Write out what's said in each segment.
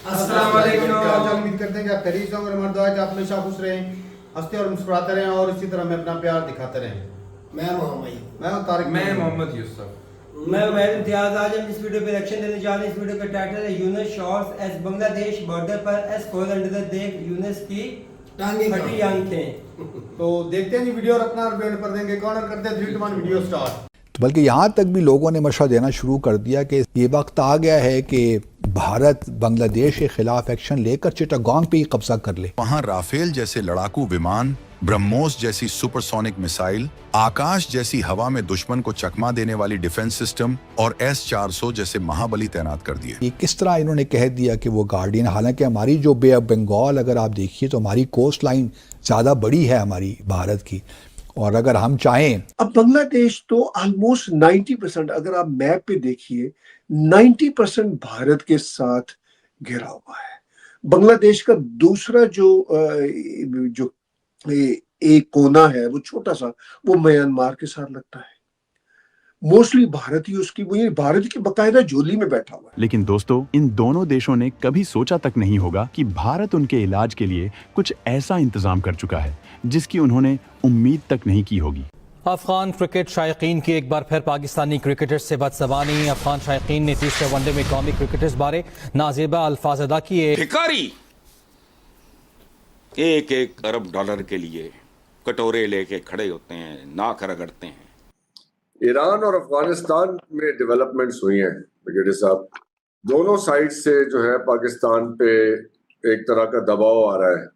अस्सलाम वालेकुम। आज हम उम्मीद करते हैं कि आप खैरियत से होंगे। हमारी दुआ है कि आप हमेशा खुश रहें, हंसते और मुस्कुराते रहें और इसी तरह हमें अपना प्यार दिखाते रहें। मैं मोहम्मद। मैं हूं तारिक। मैं मोहम्मद यूसुफ। मैं उमैर इम्तियाज। आज हम इस वीडियो पे रिएक्शन देने जा रहे हैं। इस वीडियो का टाइटल है Yunus shots as Bangladesh border पर एस कोल अंडर द देख यूनुस की टांगे फटी आंखें। तो देखते हैं जी वीडियो और अपना रिव्यू कर देंगे। कॉर्नर करते हैं 3 2 1 वीडियो स्टार्ट। तो बल्कि यहाँ तक भी लोगों ने मशवरा देना शुरू कर दिया कि ये वक्त आ गया है कि भारत बांग्लादेश के खिलाफ एक्शन लेकर चिटागोंग पे ही कब्जा कर ले। वहां राफेल जैसे लड़ाकू विमान, ब्रह्मोस जैसी सुपरसोनिक मिसाइल, आकाश जैसी हवा में दुश्मन को चकमा देने वाली डिफेंस सिस्टम और S-400 जैसे महाबली तैनात कर दिए। ये किस तरह इन्होंने कह दिया कि वो गार्डियन, हालांकि हमारी जो बे ऑफ बंगाल अगर आप देखिए तो हमारी कोस्ट लाइन ज़्यादा बड़ी है हमारी भारत की, और अगर हम चाहें अब बांग्लादेश तो ऑलमोस्ट 90%, अगर आप मैप पे देखिए 90% भारत के साथ घिरा हुआ है। बांग्लादेश का दूसरा जो एक कोना है वो छोटा सा, वो म्यांमार के साथ लगता है। मोस्टली भारत ही उसकी, वो भारत की बकायदा झोली में बैठा हुआ है। लेकिन दोस्तों, इन दोनों देशों ने कभी सोचा तक नहीं होगा कि भारत उनके इलाज के लिए कुछ ऐसा इंतजाम कर चुका है जिसकी उन्होंने उम्मीद तक नहीं की होगी। अफगान क्रिकेट शायकीन की एक बार फिर पाकिस्तानी क्रिकेटर्स से बदज़बानी। अफगान शायकीन ने तीसरे वनडे में कौमी क्रिकेटर्स बारे नाज़ेबा अल्फाज अदा किए। भिखारी एक एक अरब डॉलर के लिए कटोरे लेके खड़े होते हैं, नाक रगड़ते हैं। ईरान और अफगानिस्तान में डेवलपमेंट्स हुई हैं ब्रिगेडियर साहब। दोनों साइड से जो है पाकिस्तान पे एक तरह का दबाव आ रहा है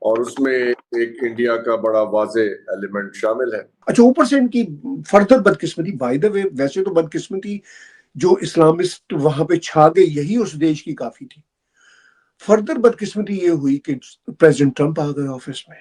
और उसमें एक इंडिया का बड़ा वाजे एलिमेंट शामिल है। अच्छा, ऊपर से इनकी फर्दर बदकिस्मती, बाय द वे वैसे तो बदकिस्मती जो इस्लामिस्ट वहां पे छा गए यही उस देश की काफी थी। फर्दर बदकिस्मती ये हुई कि प्रेसिडेंट ट्रंप आ गए ऑफिस में।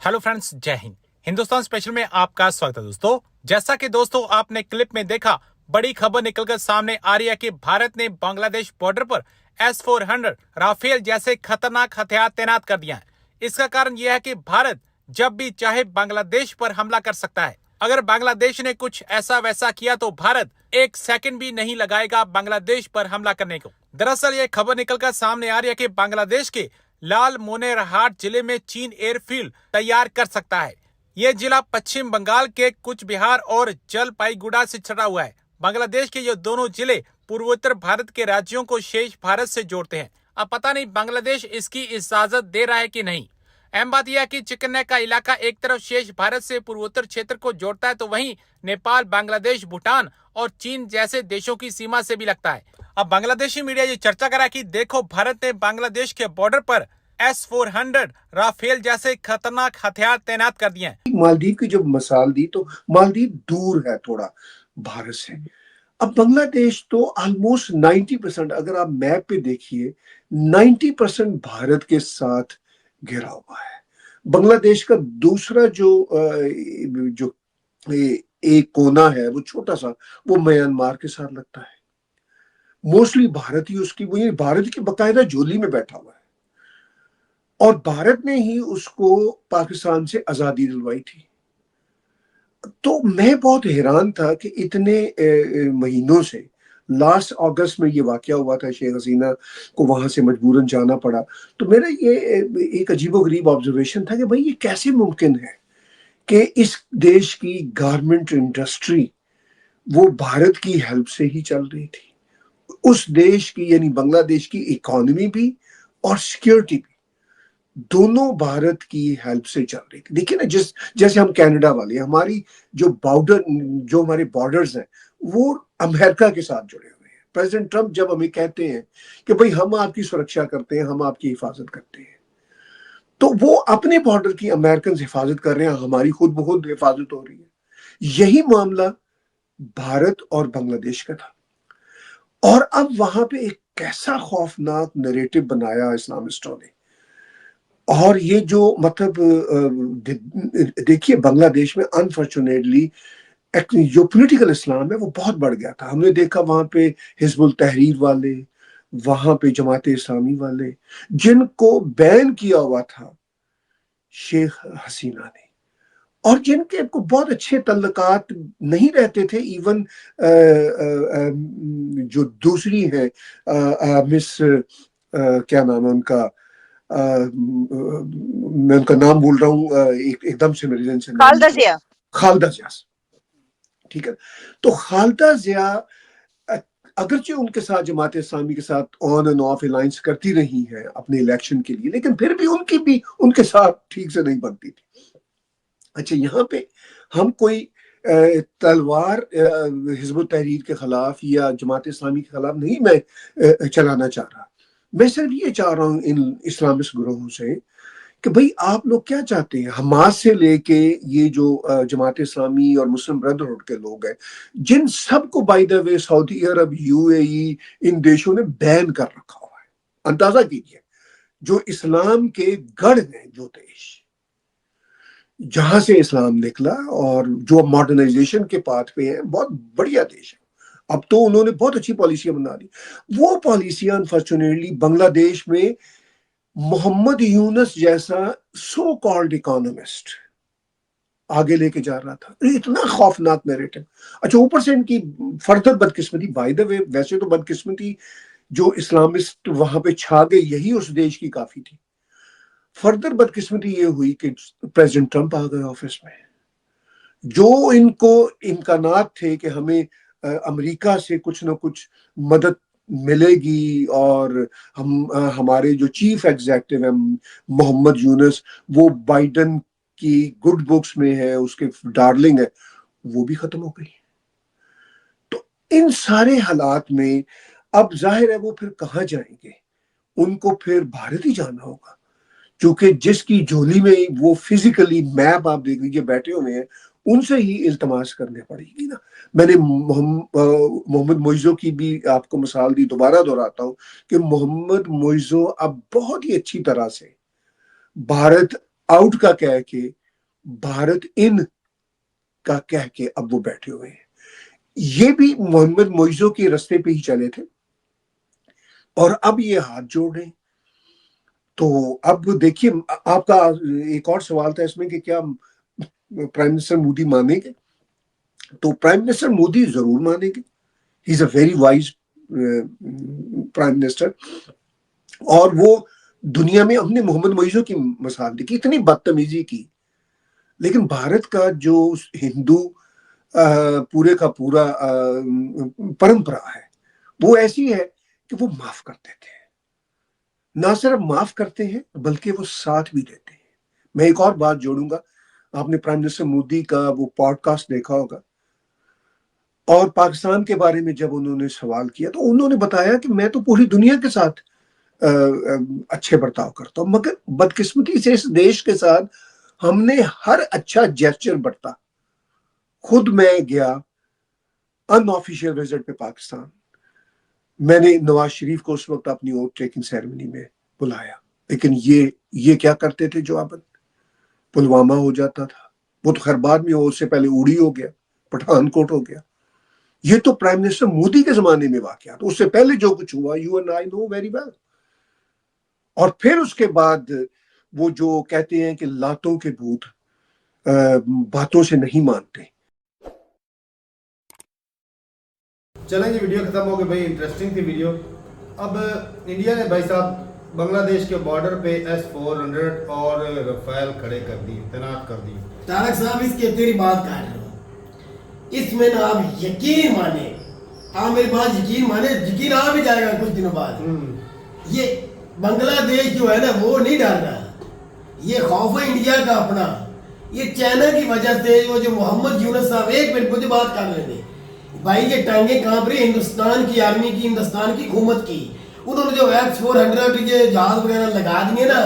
हेलो फ्रेंड्स, जय हिंद। हिंदुस्तान स्पेशल में आपका स्वागत है दोस्तों। जैसा कि दोस्तों आपने क्लिप में देखा, बड़ी खबर निकलकर सामने आ रही है कि भारत ने बांग्लादेश बॉर्डर पर S-400 राफेल जैसे खतरनाक हथियार तैनात कर दिया है। इसका कारण यह है कि भारत जब भी चाहे बांग्लादेश पर हमला कर सकता है। अगर बांग्लादेश ने कुछ ऐसा वैसा किया तो भारत एक सेकंड भी नहीं लगाएगा बांग्लादेश पर हमला करने को। दरअसल ये खबर निकलकर सामने आ रही है कि बांग्लादेश के लाल मोनेरहाट जिले में चीन एयरफील्ड तैयार कर सकता है। यह जिला पश्चिम बंगाल के कुछ बिहार और जलपाईगुड़ा से सटा हुआ है। बांग्लादेश के ये दोनों जिले पूर्वोत्तर भारत के राज्यों को शेष भारत से जोड़ते हैं। अब पता नहीं बांग्लादेश इसकी इजाजत दे रहा है कि नहीं। अहम बात यह है कि चिकन्ने का इलाका एक तरफ शेष भारत से पूर्वोत्तर क्षेत्र को जोड़ता है, तो वहीं नेपाल, बांग्लादेश, भूटान और चीन जैसे देशों की सीमा से भी लगता है। अब बांग्लादेशी मीडिया ये चर्चा करा कि देखो, भारत ने बांग्लादेश के बॉर्डर पर S-400 राफेल जैसे खतरनाक हथियार तैनात कर दिए हैं। मालदीव की जब मिसाल दी तो मालदीव दूर है थोड़ा भारत से। अब बांग्लादेश तो ऑलमोस्ट 90%, अगर आप मैप पे देखिए 90% भारत के साथ घिरा हुआ है। बांग्लादेश का दूसरा जो एक कोना है वो छोटा सा, वो म्यांमार के साथ लगता है। मोस्टली भारत ही उसकी, वो भारत की बकायदा झोली में बैठा हुआ है और भारत ने ही उसको पाकिस्तान से आजादी दिलवाई थी। तो मैं बहुत हैरान था कि इतने महीनों से, लास्ट अगस्त में ये वाकया हुआ था, शेख हसीना को वहां से मजबूरन जाना पड़ा। तो मेरा ये एक अजीबोगरीब ऑब्जर्वेशन था कि भाई ये कैसे मुमकिन है कि इस देश की गारमेंट इंडस्ट्री वो भारत की हेल्प से ही चल रही थी। उस देश की यानी बांग्लादेश की इकोनॉमी भी और सिक्योरिटी भी दोनों भारत की हेल्प से चल रही थी। देखिए ना, जैसे हम कनाडा वाले, हमारी जो हमारे बॉर्डर्स हैं वो अमेरिका के साथ जुड़े हुए हैं। प्रेसिडेंट ट्रंप जब हमें कहते हैं कि भाई हम आपकी सुरक्षा करते हैं, हम आपकी हिफाजत करते हैं, तो वो अपने बॉर्डर की अमेरिकन हिफाजत कर रहे हैं, हमारी खुद ब खुद हिफाजत हो रही है। यही मामला भारत और बांग्लादेश का था। और अब वहां पे एक कैसा खौफनाक नैरेटिव बनाया इस्लामिस्टों ने। और ये जो मतलब देखिए, बांग्लादेश में अनफॉर्चुनेटली जो पॉलिटिकल इस्लाम है वो बहुत बढ़ गया था। हमने देखा वहां पे हिजबुल तहरीर वाले, वहां पे जमात इस्लामी वाले, जिनको बैन किया हुआ था शेख हसीना ने, और जिनके को बहुत अच्छे तल्लकात नहीं रहते थे। इवन जो दूसरी है मिस क्या नाम है उनका, मैं उनका नाम भूल रहा हूँ एकदम से मेरे जहन से, खालदा जिया, ठीक है। तो खालदा जिया अगरचे उनके साथ जमात इस्लामी के साथ ऑन एंड ऑफ अलायंस करती रही है अपने इलेक्शन के लिए, लेकिन फिर भी उनके साथ ठीक से नहीं बनती थी। अच्छा, यहाँ पे हम कोई तलवार हिजबुत तहरीर के खिलाफ या जमात इस्लामी के खिलाफ नहीं मैं चलाना चाह रहा। मैं सिर्फ ये चाह रहा हूँ इन इस्लामिस्ट ग्रोहों से कि भाई आप लोग क्या चाहते हैं। हमास से लेके ये जो जमात इस्लामी और मुस्लिम ब्रदरहुड के लोग हैं, जिन सबको by the way Saudi Arab, UAE, इन देशों ने बैन कर रखा हुआ है। अंदाजा कीजिए, जो इस्लाम के गढ़ हैं, जो देश जहां से इस्लाम निकला और जो मॉडर्नाइजेशन के पाथ पे है, बहुत बढ़िया देश है। अब तो उन्होंने बहुत अच्छी पॉलिसियां बना ली। वो पॉलिसियां अनफॉर्चुनेटली बांग्लादेश में मोहम्मद यूनुस जैसा सो कॉल्ड इकोनॉमिस्ट आगे लेके जा रहा था। इतना खौफनाक नैरेटिव। अच्छा, ऊपर से इनकी फर्दर बदकिस्मती, बाय द वे वैसे तो बदकिस्मती जो इस्लामिस्ट वहां पे छा गए यही उस देश की काफी थी। फर्दर बदकिस्मती ये हुई कि प्रेसिडेंट ट्रंप आ गए ऑफिस में। जो इनको इम्कानात थे कि हमें अमेरिका से कुछ ना कुछ मदद मिलेगी और हमारे जो चीफ एग्जीक्यूटिव है मोहम्मद यूनुस, वो बाइडन की गुड बुक्स में है, उसके डार्लिंग है, वो भी खत्म हो गई। तो इन सारे हालात में अब जाहिर है वो फिर कहाँ जाएंगे, उनको फिर भारत ही जाना होगा, क्योंकि जिसकी झोली में वो फिजिकली मैप आप देख लीजिए बैठे हुए हैं, उनसे ही इल्तमास करने पड़ेगी ना। मैंने मोहम्मद मोइज़ो की भी आपको मिसाल दी, दोबारा दोहराता हूं कि मोहम्मद मोइज़ो अब बहुत ही अच्छी तरह से भारत आउट का कह के, भारत इन का कह के अब वो बैठे हुए हैं। ये भी मोहम्मद मोइज़ो के रास्ते पे ही चले थे और अब ये हाथ जोड़ रहे हैं। तो अब देखिए, आपका एक और सवाल था इसमें कि क्या प्राइम मिनिस्टर मोदी मानेंगे, तो प्राइम मिनिस्टर मोदी जरूर मानेंगे। He is a very wise prime minister. और वो दुनिया में, हमने मोहम्मद मोइज़ो की मिसाल दी कि इतनी बदतमीजी की, लेकिन भारत का जो हिंदू पूरे का पूरा परंपरा है वो ऐसी है कि वो माफ कर देते हैं। ना सिर्फ माफ करते हैं बल्कि वो साथ भी देते हैं। मैं एक और बात जोड़ूंगा, आपने प्राइम मिनिस्टर मोदी का वो पॉडकास्ट देखा होगा, और पाकिस्तान के बारे में जब उन्होंने सवाल किया तो उन्होंने बताया कि मैं तो पूरी दुनिया के साथ अच्छे बर्ताव करता हूं, मगर बदकिस्मती से इस देश के साथ हमने हर अच्छा जेस्चर बरता। खुद मैं गया अनऑफिशियल विजिट पे पाकिस्तान, मैंने नवाज शरीफ को उस वक्त अपनी ओथ टेकिंग सेरेमनी में बुलाया, लेकिन ये क्या करते थे जो अब पुलवामा हो जाता था, वो तो खैर बाद में, उससे पहले उड़ी हो गया, पठानकोट हो गया। ये तो प्राइम मिनिस्टर मोदी के जमाने में वाकया, तो उससे पहले जो कुछ हुआ you and I know very well. और फिर उसके बाद वो जो कहते हैं कि लातों के भूत बातों से नहीं मानते। चलें जी, वीडियो खत्म हो गई भाई, इंटरेस्टिंग थी वीडियो। अब इंडिया ने भाई साहब बांग्लादेश के बॉर्डर पे S-400 और रफेल खड़े कर दिए, तैनात कर दिए। तारक साहब, इसके तेरी बात काट रहे हो, इसमें ना आप यकीन माने, आप मेरी बात यकीन माने, यकीन आ भी जाएगा कुछ दिनों बाद। ये बांग्लादेश जो है ना वो नहीं डर रहा, ये खौफ है इंडिया का अपना। ये चाइना की वजह से जो मोहम्मद यूनुस साहब, एक मिनट मुझे बात कर लेने भाई, ये टांगे कांप रही हिंदुस्तान की आर्मी की, हिंदुस्तान की हुकूमत की। उन्होंने जो X-400 ये जहाज वगैरह लगा दिए ना,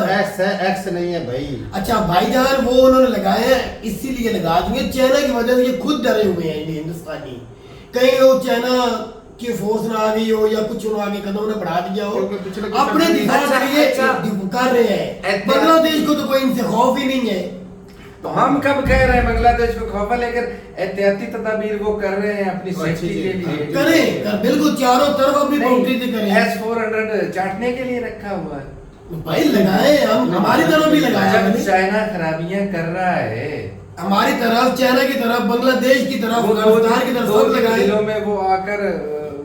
एक्स नहीं है भाई। अच्छा भाईजान, वो उन्होंने लगाए हैं, इसीलिए लगा दिए। चाइना की वजह से ये खुद डरे हुए हैं हिंदुस्तानी। कहीं वो चाइना की फोर्स ना आ गई हो या कुछ आगे कदम ने बढ़ा दिया हो, अपने दिफा के लिए कर रहे हैं। बांग्लादेश को तो कोई इनसे खौफ ही नहीं है। तो हम कब कह रहे हैं बांग्लादेश को खौफ है, लेकिन एहतियाती तदाबीर वो कर रहे हैं अपनी सेफ्टी के लिए। करें बिल्कुल, चारों तरफ अपनी बाउंड्री से करें। S-400 चाटने के लिए रखा हुआ है भाई, लगाए हम, हमारी तरफ भी लगाया। जब चाइना खराबियां कर रहा है हमारी तरफ, चाइना की तरफ, बांग्लादेश की तरफ, अफगानिस्तान की तरफ सब लगाए। जिलों में वो आकर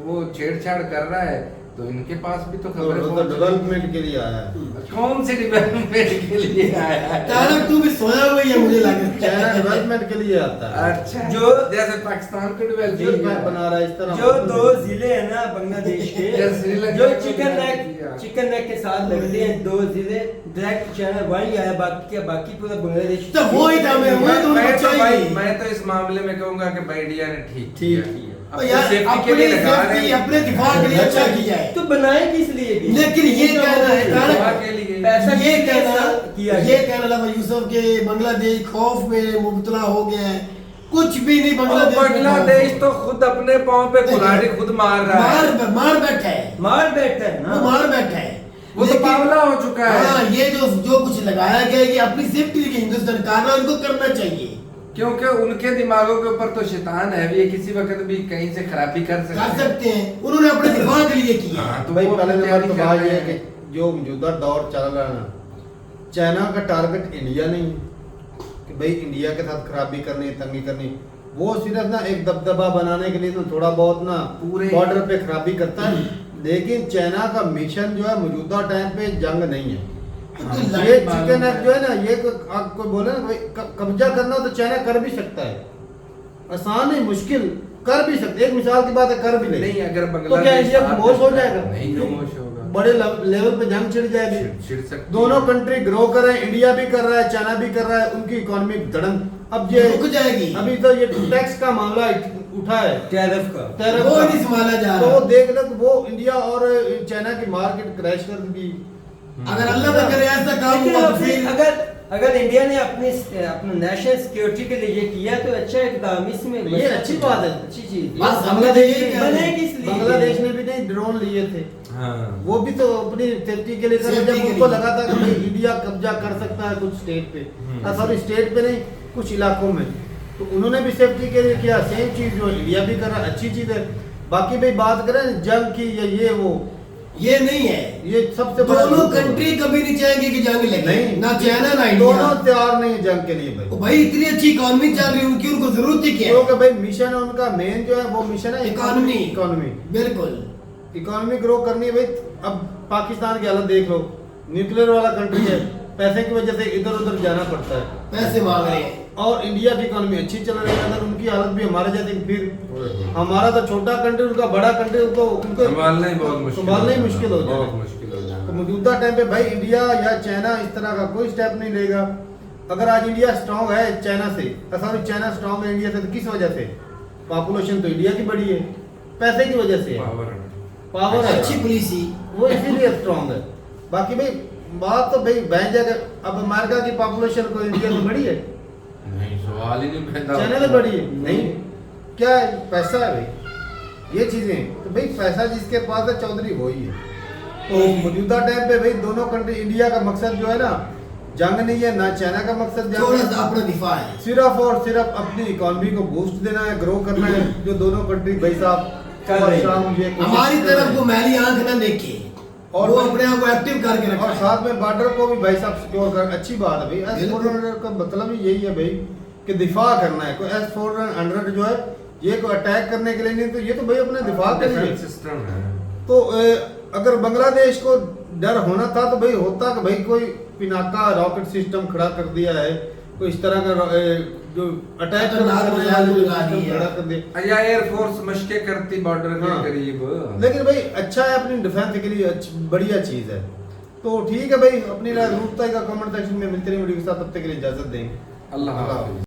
वो छेड़छाड़ कर रहा है, तो इनके पास भी तो खबर तो डेवलपमेंट के लिए आया है। कौन से डेवलपमेंट के लिए आया है? तारक तू भी सोया हुआ है मुझे लगा। चाइना डेवलपमेंट के लिए आता है। अच्छा, जो जैसे पाकिस्तान को डेवलपमेंट बना रहा है इस तरह। जो 2 जिले हैं ना बांग्लादेश के, जो चिकन नेक के साथ लगते हैं 2 जिले, डायरेक्ट चाइना वही आया, बाकी पूरा बांग्लादेश। तो वो ही था, मैं तो इस मामले में कहूंगा कि भाई इंडिया ने ठीक किया। अपने दिफा के लिए अच्छा किया है, तो बनाए किस लिए? लेकिन ये कहना है के लिए पैसा ये कहना लगा यूसुफ के बांग्लादेश खौफ में मुब्तला हो गया है, कुछ भी नहीं। बांग्लादेश तो खुद अपने पांव पे कुल्हाड़ी खुद मार रहा है, मार बैठा है ना, मार बैठा है, वो तो पागला हो चुका है। हाँ, ये जो कुछ लगाया गया है, ये अपनी सेफ्टी के हिंदुस्तान का उनको करना चाहिए, क्योंकि उनके दिमागों के ऊपर तो शैतान है, ये किसी वक्त भी कहीं से खराबी कर सकते हैं। उन्होंने अपने दिमाग के लिए किया। तो भाई वो पहले नंबर तो बात ये है कि कि जो मौजूदा दौर चल रहा है ना, चाइना का टारगेट इंडिया नहीं है कि भाई इंडिया के साथ खराबी करनी, तंगी करनी। वो सिर्फ ना एक दबदबा बनाने के लिए तो थोड़ा बहुत ना पूरे बॉर्डर पे खराबी करता है, लेकिन चाइना का मिशन जो है मौजूदा टाइम पे जंग नहीं है। ये चिकन नेक जो है ना, ये आपको बोले ना कब्जा करना तो चाइना कर भी सकता है, आसान नहीं, मुश्किल कर भी सकते। एक मिसाल की बात है, कर भी नहीं। अगर तो क्या इंडिया खामोश हो जाएगा? नहीं खामोश होगा, बड़े लेवल पे जंग छिड़ जाएगी। दोनों कंट्री ग्रो कर रहे हैं, इंडिया भी कर रहा है, चाइना भी कर रहा है, उनकी इकोनॉमी धड़म अब ये रुक जाएगी। अभी तो ये टैक्स का मामला उठा है, टैरिफ का वो नहीं संभाला जा रहा। तो देख लो वो इंडिया और चाइना की मार्केट क्रैश कर दी। अगर अल्लाह ना करे ऐसा काम हुआ तो फिर अगर इंडिया ने अपने नेशनल सिक्योरिटी के लिए ये किया तो अच्छा इकदाम, इसमें ये अच्छी बात है, अच्छी चीज। बांग्लादेश ने भी नहीं ड्रोन लिए थे, वो भी तो अपनी सेफ्टी के लिए कर, जब उनको लगा था कि भाई इंडिया कब्जा कर सकता है कुछ स्टेट पे, सॉरी स्टेट पे नहीं, कुछ इलाकों में, तो उन्होंने भी सेफ्टी के लिए किया। सेम चीज जो इंडिया भी कर रहा है, अच्छी चीज है। बाकी भाई बात करें जंग की या ये वो, ये नहीं है। ये सबसे बड़ा दोनों कंट्री कभी नहीं चाहेंगे कि जंग लगे, नहीं, ना चाइना ना इंडिया, दोनों तैयार नहीं है जंग के लिए भाई। भाई इतनी अच्छी इकोनॉमी चल रही है उनकी, उनको जरूरत ही क्या है? क्योंकि भाई मिशन है उनका, मेन जो है वो मिशन है इकोनॉमी। बिल्कुल इकोनॉमी ग्रो करनी है भाई। अब पाकिस्तान की हालत देख लो, न्यूक्लियर वाला कंट्री है, पैसे की वजह से इधर उधर जाना पड़ता है, पैसे मांग रहे हैं। और इंडिया की इकोनॉमी अच्छी चल रही है, अगर उनकी हालत भी हमारे जैसे, फिर हमारा तो छोटा कंट्री, उनका बड़ा कंट्री, उनको संभालना ही मुश्किल हो जाएगा। तो मौजूदा टाइम पे भाई इंडिया या चाइना इस तरह का कोई स्टेप नहीं लेगा। अगर आज इंडिया स्ट्रांग है चाइना से, सॉरी चाइना स्ट्रांग है इंडिया से, तो किस वजह से? पॉपुलेशन तो इंडिया की बड़ी है, पैसे की वजह से, पावर है, अच्छी पुलिस ही, वो इसीलिए स्ट्रांग है। बाकी भाई बात तो भाई बहन जाकर, अब अमेरिका की पॉपुलेशन को इंडिया से बड़ी है? नहीं, सवाल ही नहीं पैदा। चाइना से बड़ी है? नहीं, क्या है? पैसा है भाई, ये चीजें तो भाई पैसा जिसके पास है चौधरी वही है। तो मौजूदा टाइम पे भाई दोनों कंट्री, इंडिया का मकसद जो है ना जंग नहीं है, ना चाइना का मकसद जंग है, अपना दिफा है, सिर्फ और सिर्फ अपनी इकोनॉमी को बूस्ट देना है, ग्रो करना है, जो दोनों कंट्री भाई साहब हमारी तरफ को मैली आंख ना देखे और वो अपने आप को एक्टिव करके रखा, और साथ में बॉर्डर को भी भाई साहब सिक्योर कर। अच्छी बात है भाई। S-400 का मतलब ही यही है भाई कि दिफा करना है। कोई S-400 जो है ये को अटैक करने के लिए नहीं, तो ये तो भाई अपने दिफा के लिए सिस्टम है। तो अगर बांग्लादेश को डर होना था तो भाई होता कि भाई कोई पिनाका रॉकेट सिस्टम खड़ा कर दिया है, कोई इस तरह का जो अटैक खड़ा कर दिया, या एयरफोर्स मशके करती बॉर्डर के करीब। लेकिन भाई अच्छा है, अपनी डिफेंस के लिए बढ़िया चीज है। तो ठीक है भाई, अपनी राय जरूर का कमेंट सेक्शन में मिलते रहिए वीडियो के साथ, तब तक के लिए इजाजत देंगे। अल्लाह हाफ़िज़।